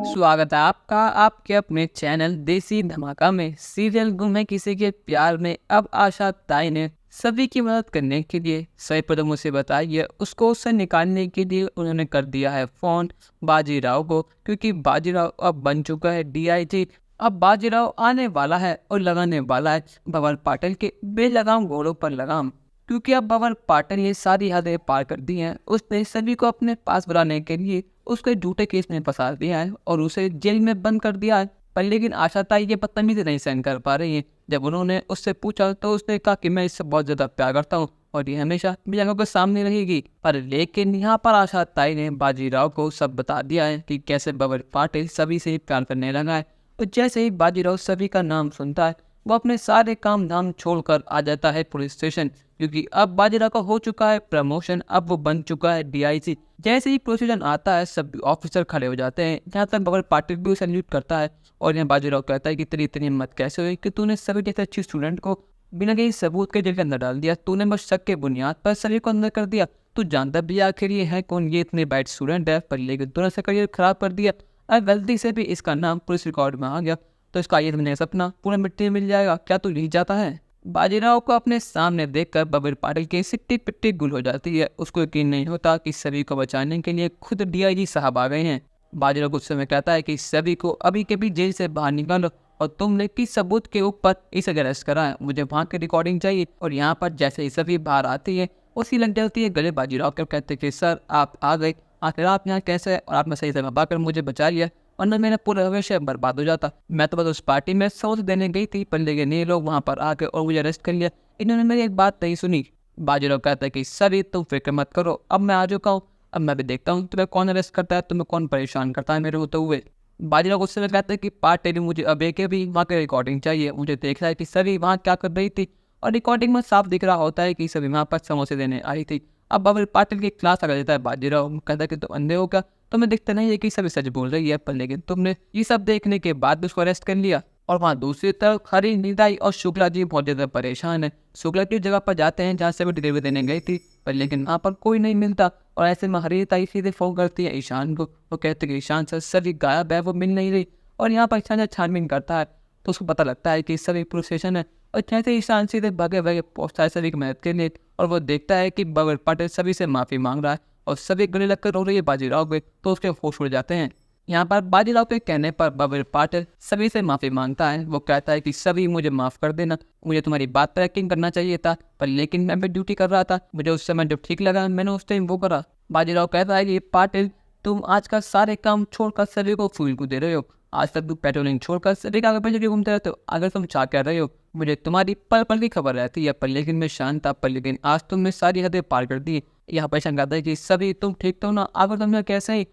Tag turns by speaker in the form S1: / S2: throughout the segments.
S1: स्वागत है आपका आपके अपने चैनल देसी धमाका में। सीरियल गुम है किसी के प्यार में अब आशा ताई ने सभी की मदद करने के लिए सही कदमों से बताइए उसको उससे निकालने के लिए उन्होंने कर दिया है फोन बाजीराव को, क्योंकि बाजीराव अब बन चुका है डीआईजी। अब बाजीराव आने वाला है और लगाने वाला है बबल पाटिल के बेलगाम घोड़ों पर लगाम, क्योंकि अब बबल पाटिल ने सारी हदें पार कर दी हैं। उसने सभी को अपने पास बुलाने के लिए उसके झूठे केस में फंसा दिया है और उसे जेल में बंद कर दिया है। पर लेकिन आशा ताई ये बदतमीजी नहीं सहन कर पा रही है। जब उन्होंने उससे पूछा तो उसने कहा कि मैं इससे बहुत ज्यादा प्यार करता हूँ और ये हमेशा मेरी आंखों के सामने रहेगी। पर लेकिन यहाँ पर आशा ताई ने बाजीराव को सब बता दिया है कि कैसे बबल पाटिल सभी से प्यार करने लगा है। और जैसे ही बाजीराव सभी का नाम सुनता है वो अपने सारे काम धाम छोड़कर आ जाता है पुलिस स्टेशन, क्योंकि अब बाजीराव का हो चुका है प्रमोशन, अब वो बन चुका है डीआईजी। जैसे ही प्रोसीजन आता है सब ऑफिसर खड़े हो जाते हैं, जहाँ तक बबल पाटिल भी सैल्यूट करता है। और यहाँ बाजीराव कहता है कि तेरी इतनी हिम्मत कैसे हुई कि तूने सभी जैसे अच्छी स्टूडेंट को बिना किसी सबूत के जेल के अंदर डाल दिया, तूने बस शक के बुनियाद पर सभी को अंदर कर दिया। तू जानता भी आखिर ये है कौन, ये इतने बैड स्टूडेंट है, पर लेकिन तूने इसका करियर खराब कर दिया। अगर गलती से भी इसका नाम पुलिस रिकॉर्ड में आ गया तो इसका ये बनने का सपना पूरा मिट्टी में मिल जाएगा। क्या तू नहीं चाहता है? बाजीराव को अपने सामने देखकर बबल पाटिल की सिट्टी पिट्टी गुल हो जाती है। उसको यकीन नहीं होता कि सभी को बचाने के लिए खुद डीआईजी साहब आ गए हैं। बाजीराव गुस्से में कहता है कि सभी को अभी के भी जेल से बाहर निकालो और तुमने किस सबूत के ऊपर इसे अरेस्ट करा है, मुझे वहाँ की रिकॉर्डिंग चाहिए। और यहाँ पर जैसे ही सभी बाहर आती है उसी लग जाती है गले बाजीराव के, कहते कि सर आप आ गए, आखिर आप यहाँ कैसे है और आपने सही समय पाकर मुझे बचा लिया, वरना मेरा पूरा भविष्य बर्बाद हो जाता। मैं तो बस उस पार्टी में सोच देने गई थी, पर लेकिन ये लोग वहाँ पर आके और मुझे अरेस्ट कर लिया। इन्होंने मेरी एक बात नहीं सुनी। बाजीराव कहता है कि सर तुम फिक्र मत करो, अब मैं आ चुका हूँ, अब मैं भी देखता हूँ तुम्हें कौन अरेस्ट करता है, तुम्हें कौन परेशान करता है मेरे होते हुए। बाजीराव गुस्से में कहता है कि पार्टी ने मुझे अब एक भी वहाँ की रिकॉर्डिंग चाहिए, मुझे देखना है कि सभी वहाँ क्या कर रही थी। और रिकॉर्डिंग में साफ दिख रहा होता है कि सभी वहाँ पर समोसे देने आई थी। अब बबल पाटिल की क्लास लगा देता है बाजीराव, कहता है कि तुम अंधे हो क्या, तुम्हें दिखता नहीं है कि सभी सच बोल रही है, पर लेकिन तुमने ये सब देखने के बाद उसको अरेस्ट कर लिया। और वहाँ दूसरी तरफ हरी निदाई और शुक्ला जी बहुत ज्यादा परेशान है। शुक्ला की जगह पर जाते हैं जहाँ से वो डिलीवरी देने गई थी, पर लेकिन वहाँ पर कोई नहीं मिलता। और ऐसे में हरी ताई सीधे फोन करती है ईशान को, वो कहते हैं कि ईशान सर सभी गायब है, वो मिल नहीं रही। और यहाँ पर ईशान छानबीन करता है तो उसको पता लगता है कि सभी पुलिस स्टेशन है। और जैसे ईशान सीधे भागे भागे पहुंचता है सभी की मदद के लिए, और वो देखता है कि बबल पाटिल सभी से माफी मांग रहा है और सभी गले लगकर रो रही है बाजीराव के, तो उसके होश उड़ जाते हैं। यहाँ पर बाजीराव के कहने पर बबल पाटिल सभी से माफी मांगता है। वो कहता है कि सभी मुझे माफ कर देना, मुझे तुम्हारी बात पर यकीन करना चाहिए था, पर लेकिन मैं भी ड्यूटी कर रहा था, मुझे उस समय जो ठीक लगा मैंने उस टाइम वो करा। बाजीराव कहता है कि पाटिल तुम आज का सारे काम छोड़कर सभी को फूल को दे रहे हो, आज तक तुम पेट्रोलिंग छोड़कर सभी कागज पे घूमते रहते हो, अगर तुम चाह कर रहे हो मुझे तुम्हारी पल पल की खबर रहती है, पर लेकिन मैं शांत था, पर लेकिन आज तुमने सारी हदें पार कर दी। यहाँ पर ईशान कहता है कि सभी तुम ठीक तो ना, अगर तुमने कैसे ही।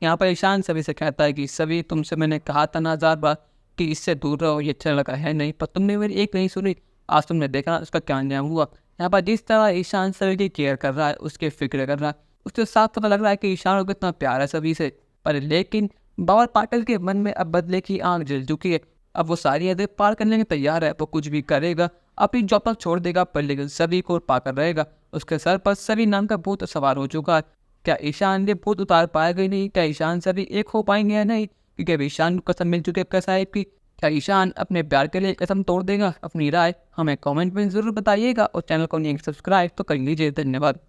S1: यहाँ पर ईशान सभी से कहता है कि सभी तुमसे मैंने कहा था ना 1000 बार कि इससे दूर रहो, ये अच्छा लगा है नहीं, पर तुमने मेरी एक नहीं सुनी। आज तुमने देखा उसका क्या अंजाम हुआ। यहाँ पर जिस तरह ईशान सभी की केयर कर रहा है, उसके फिक्र कर रहा है, उसके साथ पता लग रहा है कि ईशान को कितना प्यार है सभी से। पर लेकिन बबल पाटिल के मन में अब बदले की आंख जल चुकी है। अब वो सारी हदें पार करने के तैयार है, वो कुछ भी करेगा, अपनी जॉब तक छोड़ देगा, पर लेकिन सभी को पाकर रहेगा। उसके सर पर सभी नाम का भूत सवार हो चुका है। क्या ईशान ये भूत उतार पाएगा ही नहीं? क्या ईशान सभी एक हो पाएंगे या नहीं? क्योंकि अब ईशान को कसम मिल चुकी है साहिब की। क्या ईशान अपने प्यार के लिए कसम तोड़ देगा? अपनी राय हमें कमेंट में जरूर बताइएगा और चैनल को नहीं सब्सक्राइब तो कर लीजिए। धन्यवाद।